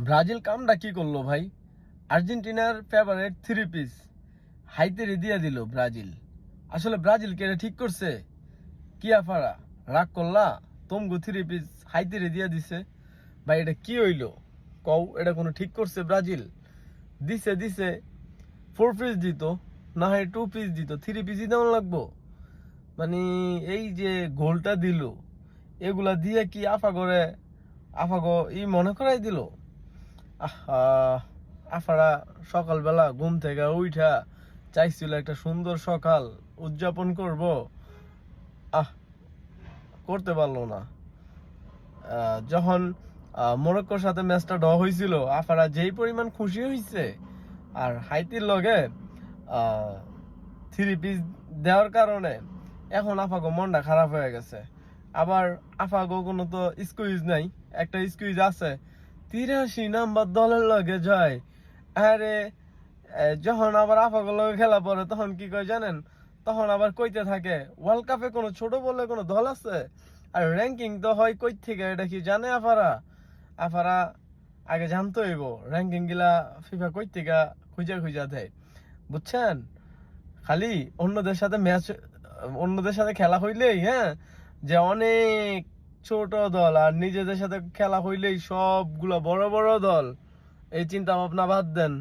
Brazil কামটা কি করলো ভাই? আর্জেন্টিনার ফেভারিট 3 পিস হাইতেরে দিয়ে দিল ব্রাজিল। আসলে ব্রাজিল কে এটা ঠিক করছে? কি আফারা রাগ করলা? তোমগো 3 পিস হাইতেরে দিয়ে দিছে ভাই, এটা কি হইলো? কও, এটা কোনো ঠিক করছে ব্রাজিল? দিছে দিছে 4 পিস দিত, না হয় 2 পিস দিত, 3 পিসই দেওয়া লাগবো? মানে এই যে গোলটা দিল, এগুলা দিয়ে কি আফাগো মনে করাই দিল? আহা, আফারা সকালবেলা ঘুম থেকে উঠা চাইছিল একটা সুন্দর সকাল উদযাপন করব, আহ করতে পারলো না। যখন মরক্কোর সাথে ম্যাচটা ড্র হয়েছিল, আফারা যেই পরিমাণ খুশি হয়েছে, আর হাইতির লগে 3 পিস দেওয়ার কারণে এখন আফাগো মনটা খারাপ হয়ে গেছে। আবার আফাগো কোনো তো স্কুইজ নাই, একটা স্কুইজ আছে 83 নাম্বার দলের লগে জয়। আরে যখন আবার আফাগো লগে খেলা পড়ে তখন কি কয় জানেন? তখন আবার কইতে থাকে ওয়ার্ল্ড কাপে কোনো ছোট বলে কোনো দল আছে? আর র্যাঙ্কিং তো হয় কই থেকে, এটা কি জানে আফারা? আফারা আগে জানতো হইব র্যাঙ্কিং গিলা ফিফা কই থেকে খুঁজা খুঁজা দেয়, বুঝছেন? খালি অন্যদের সাথে খেলা হইলেই, হ্যাঁ, যে অনেক ছোট দল, আর নিজেদের সাথে খেলা হইলেই সবগুলো বড় বড় দল। এই চিন্তা ভাবনা বাদ দেন,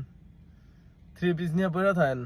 3 পিস নিয়ে পড়ে থাকেন।